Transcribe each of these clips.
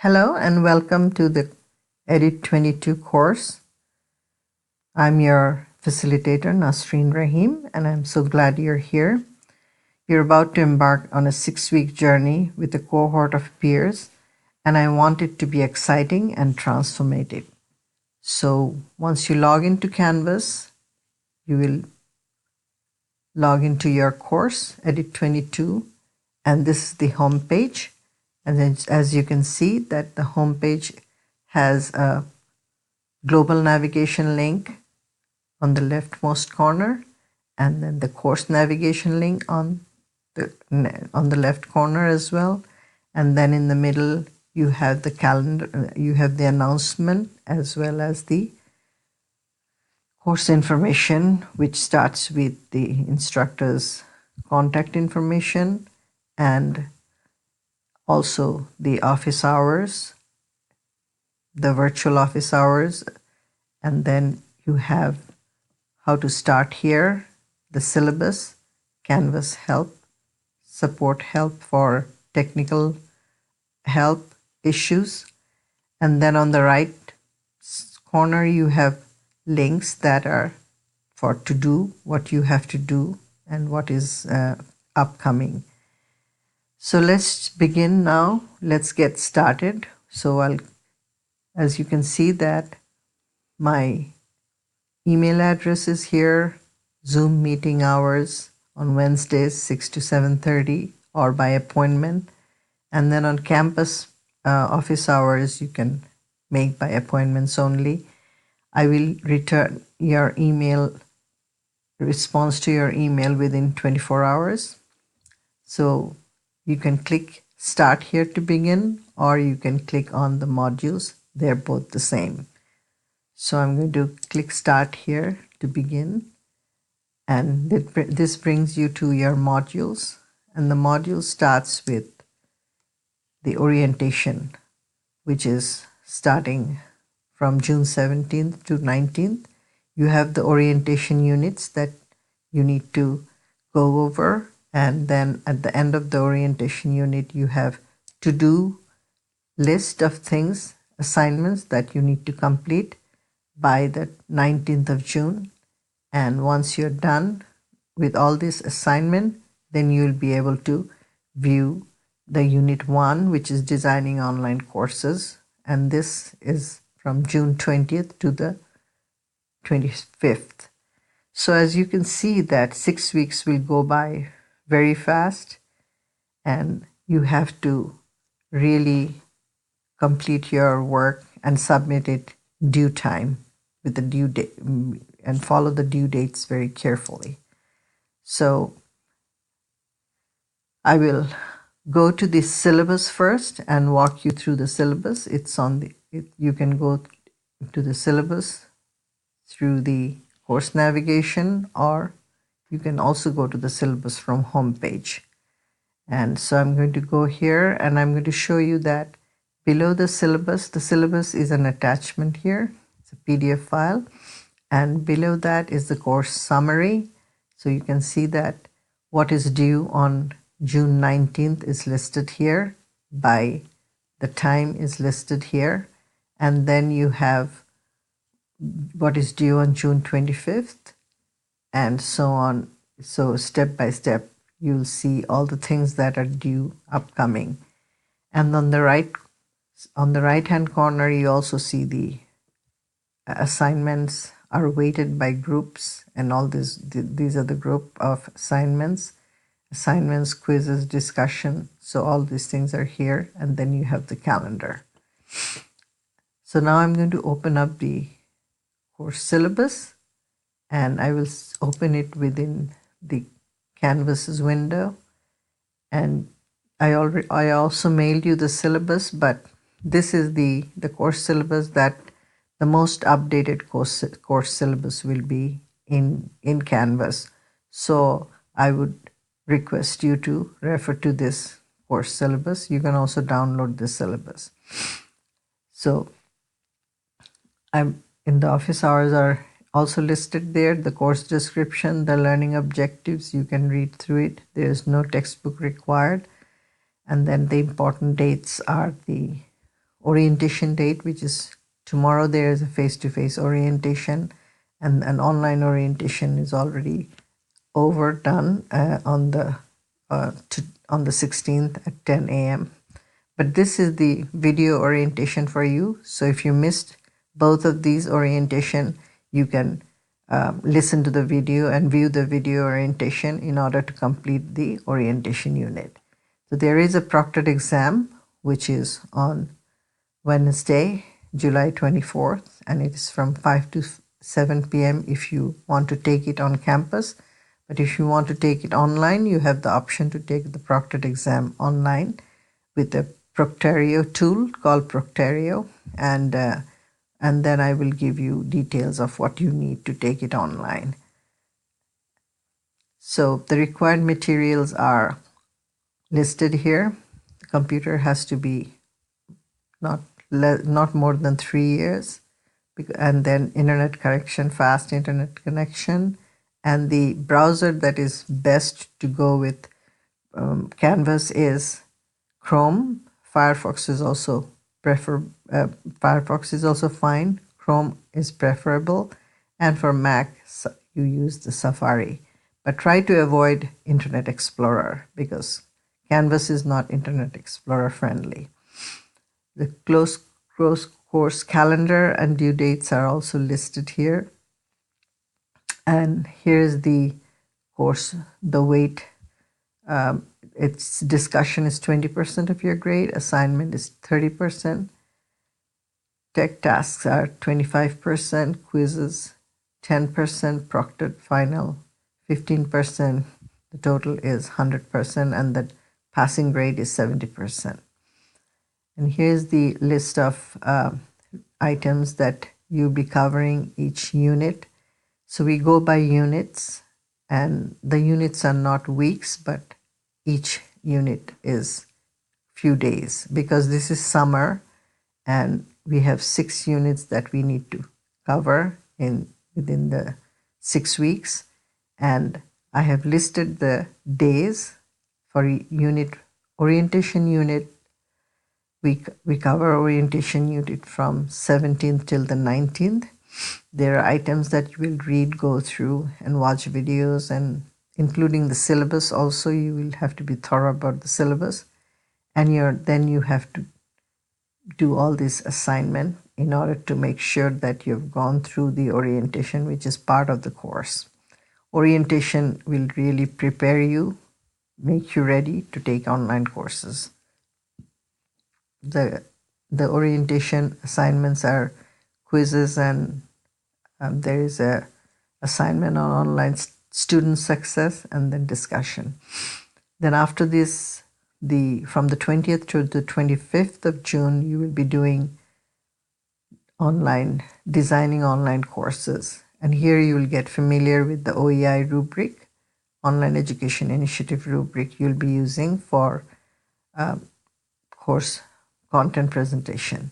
Hello and welcome to the EDIT022 course. I'm your facilitator, Nasreen Rahim, and I'm so glad you're here. You're about to embark on a 6-week journey with a cohort of peers, and I want it to be exciting and transformative. So once you log into Canvas, you will log into your course, EDIT022, and this is the home page. And then, as you can see, that the home page has a global navigation link on the leftmost corner, and then the course navigation link on the left corner as well. And then in the middle, you have the calendar, you have the announcement as well as the course information, which starts with the instructor's contact information and also the office hours, the virtual office hours, and then you have how to start here, the syllabus, Canvas help, support help for technical help issues, and then on the right corner you have links that are for to do, what you have to do, and what is upcoming. So let's begin now. Let's get started. So as you can see that my email address is here, Zoom meeting hours on Wednesdays 6 to 7:30 or by appointment, and then on campus office hours you can make by appointments only. I will return your email response to your email within 24 hours. So you can click start here to begin, or you can click on the modules. They're both the same. So I'm going to click start here to begin, and this brings you to your modules, and the module starts with the orientation, which is starting from June 17th to 19th. You have the orientation units that you need to go over, and then at the end of the orientation unit you have to do list of things, assignments that you need to complete by the 19th of June. And once you're done with all this assignment, then you'll be able to view the unit 1, which is designing online courses, and this is from June 20th to the 25th. So as you can see that 6 weeks will go by very fast, and you have to really complete your work and submit it due time with the due date, and follow the due dates very carefully. So I will go to the syllabus first and walk you through the syllabus. It's on the you can go to the syllabus through the course navigation, or you can also go to the syllabus from home page. And so I'm going to go here, and I'm going to show you that below the syllabus is an attachment here. It's a PDF file, and below that is the course summary. So you can see that what is due on June 19th is listed here, by the time is listed here, and then you have what is due on June 25th, and so on. So step by step you'll see all the things that are due upcoming. And on the right hand corner you also see the assignments are weighted by groups, and all these are the group of assignments, quizzes, discussion. So all these things are here, and then you have the calendar. So now I'm going to open up the course syllabus, and I will open it within the Canvas's window. And I also mailed you the syllabus, but this is the course syllabus that the most updated course syllabus will be in Canvas. So I would request you to refer to this course syllabus. You can also download the syllabus. So in the office hours are also listed there, the course description, the learning objectives. You can read through it. There is no textbook required. And then the important dates are the orientation date, which is tomorrow. There is a face-to-face orientation, and an online orientation is already overdone on the 16th at 10 a.m. But this is the video orientation for you. So if you missed both of these orientation, you can listen to the video and view the video orientation in order to complete the orientation unit. So there is a proctored exam, which is on Wednesday, July 24th, and it is from 5 to 7 p.m. if you want to take it on campus. But if you want to take it online, you have the option to take the proctored exam online with a Procterio tool called Procterio, and then I will give you details of what you need to take it online. So the required materials are listed here. The computer has to be not more than 3 years, and then internet connection, fast internet connection, and the browser that is best to go with Canvas is Chrome. Firefox is also Firefox is also fine. Chrome is preferable, and for Mac you use the Safari. But try to avoid Internet Explorer because Canvas is not Internet Explorer friendly. The close course calendar and due dates are also listed here. And here's the course, the weight. Its discussion is 20% of your grade, assignment is 30%, tech tasks are 25%, quizzes 10%, proctored final 15%, the total is 100%, and the passing grade is 70%. And here's the list of items that you'll be covering each unit. So we go by units, and the units are not weeks, but each unit is few days because this is summer and we have 6 units that we need to cover within the 6 weeks. And I have listed the days for orientation unit. We cover orientation unit from 17th till the 19th. There are items that you will read, go through, and watch videos, and including the syllabus also. You will have to be thorough about the syllabus, and then you have to do all this assignment in order to make sure that you've gone through the orientation, which is part of the course. Orientation will really prepare you, make you ready to take online courses. The orientation assignments are quizzes, and there is a assignment on online student success, and then discussion. Then after this, from the 20th to the 25th of June, you will be doing designing online courses. And here you will get familiar with the OEI rubric, Online Education Initiative rubric you'll be using for course content presentation.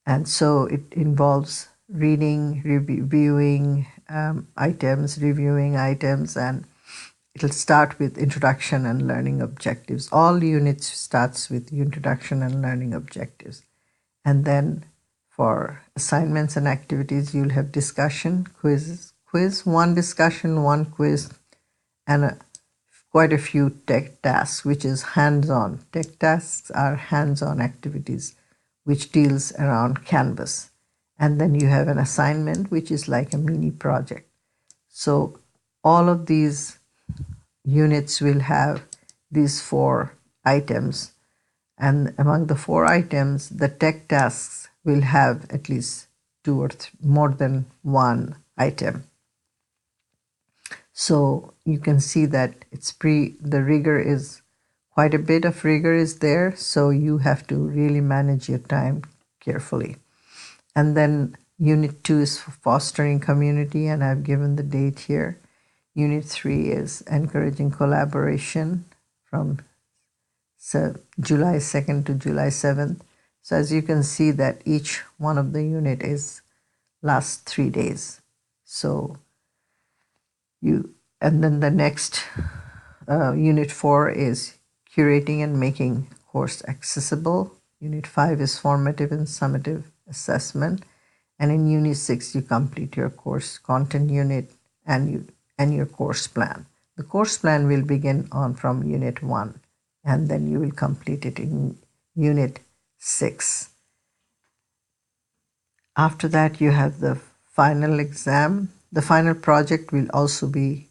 And so it involves reading, reviewing items, and it'll start with introduction and learning objectives. All units starts with introduction and learning objectives. And then for assignments and activities, you'll have discussion, quiz, one discussion, one quiz, and quite a few tech tasks, which is hands-on. Tech tasks are hands-on activities, which deals around Canvas. And then you have an assignment, which is like a mini project. So all of these units will have these 4 items. And among the 4 items, the tech tasks will have at least 2 or more than 1 item. So you can see that the rigor is quite a bit of rigor is there. So you have to really manage your time carefully. And then Unit 2 is fostering community, and I've given the date here. Unit 3 is encouraging collaboration from July 2nd to July 7th. So as you can see that each one of the unit lasts 3 days. So and then the next Unit 4 is curating and making course accessible. Unit 5 is formative and summative assessment. And in Unit 6, you complete your course content unit and your course plan. The course plan will begin on from Unit 1, and then you will complete it in Unit 6. After that, you have the final exam. The final project will also be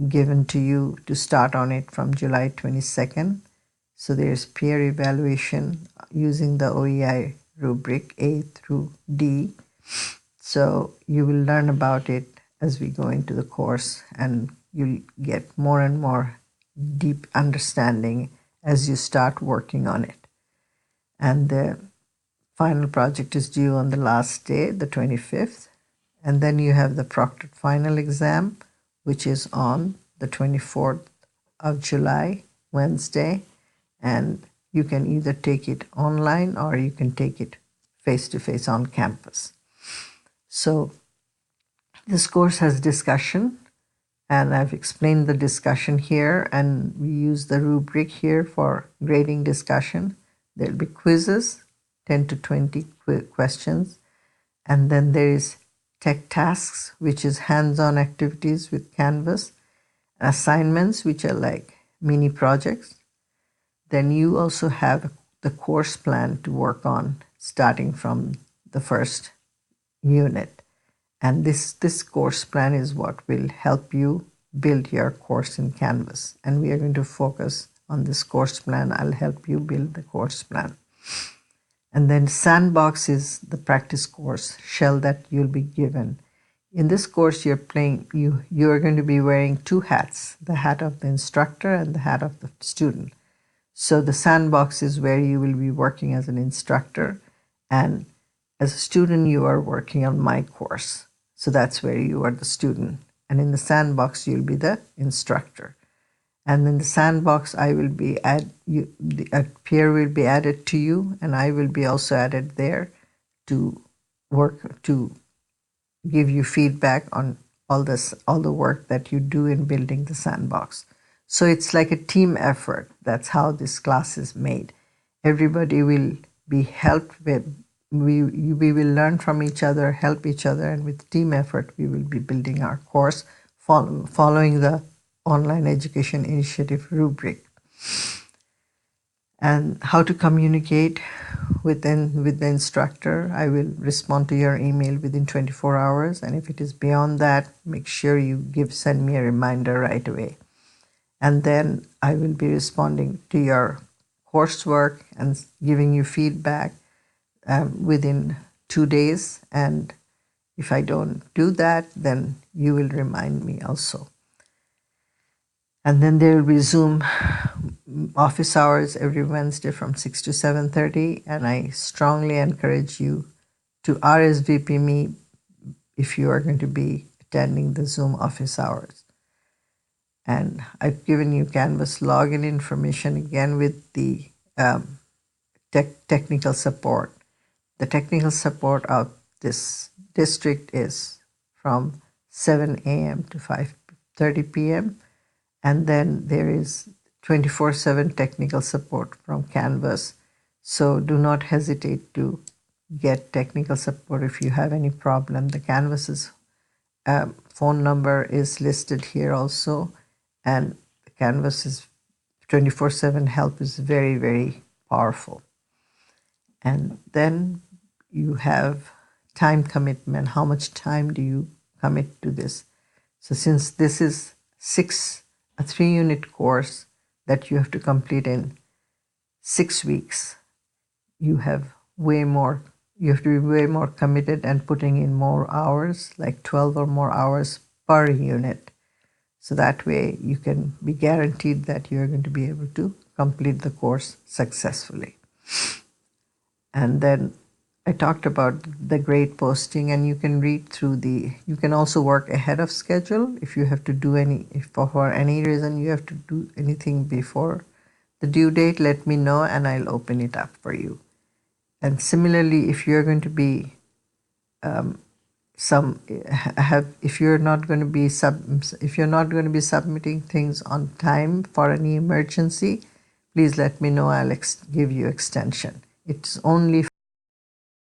given to you to start on it from July 22nd. So there's peer evaluation using the OEI rubric A through D. So you will learn about it as we go into the course, and you'll get more and more deep understanding as you start working on it. And the final project is due on the last day, the 25th. And then you have the proctored final exam, which is on the 24th of July, Wednesday. And you can either take it online or you can take it face-to-face on campus. So this course has discussion, and I've explained the discussion here, and we use the rubric here for grading discussion. There'll be quizzes, 10 to 20 questions, and then there is tech tasks, which is hands-on activities with Canvas, assignments, which are like mini projects. Then you also have the course plan to work on starting from the first unit. And this course plan is what will help you build your course in Canvas. And we are going to focus on this course plan. I'll help you build the course plan. And then Sandbox is the practice course shell that you'll be given. In this course, you're going to be wearing two hats, the hat of the instructor and the hat of the student. So the Sandbox is where you will be working as an instructor, and as a student, you are working on my course. So that's where you are the student. And in the Sandbox, you'll be the instructor. And in the Sandbox, a peer will be added to you, and I will be also added there to give you feedback on all the work that you do in building the Sandbox. So it's like a team effort. That's how this class is made. Everybody will be helped with. We will learn from each other, help each other, and with team effort, we will be building our course following the Online Education Initiative rubric. And how to communicate with the instructor. I will respond to your email within 24 hours, and if it is beyond that, make sure you send me a reminder right away. And then I will be responding to your coursework and giving you feedback within 2 days. And if I don't do that, then you will remind me also. And then there will be Zoom office hours every Wednesday from 6 to 7:30. And I strongly encourage you to RSVP me if you are going to be attending the Zoom office hours. And I've given you Canvas login information again with the technical support. The technical support of this district is from 7 a.m. to 5:30 p.m. And then there is 24/7 technical support from Canvas. So do not hesitate to get technical support if you have any problem. The Canvas's phone number is listed here also. And the Canvas's 24/7 help is very, very powerful. And then you have time commitment. How much time do you commit to this? So since this is a 3-unit course that you have to complete in 6 weeks, you have to be way more committed and putting in more hours, like 12 or more hours per unit. So that way you can be guaranteed that you're going to be able to complete the course successfully. And then I talked about the grade posting, and you can read through you can also work ahead of schedule if you have to do if for any reason you have to do anything before the due date, let me know and I'll open it up for you. And similarly, if you're going to be if you're not going to be submitting things on time for any emergency, please let me know. I'll give you extension. It's only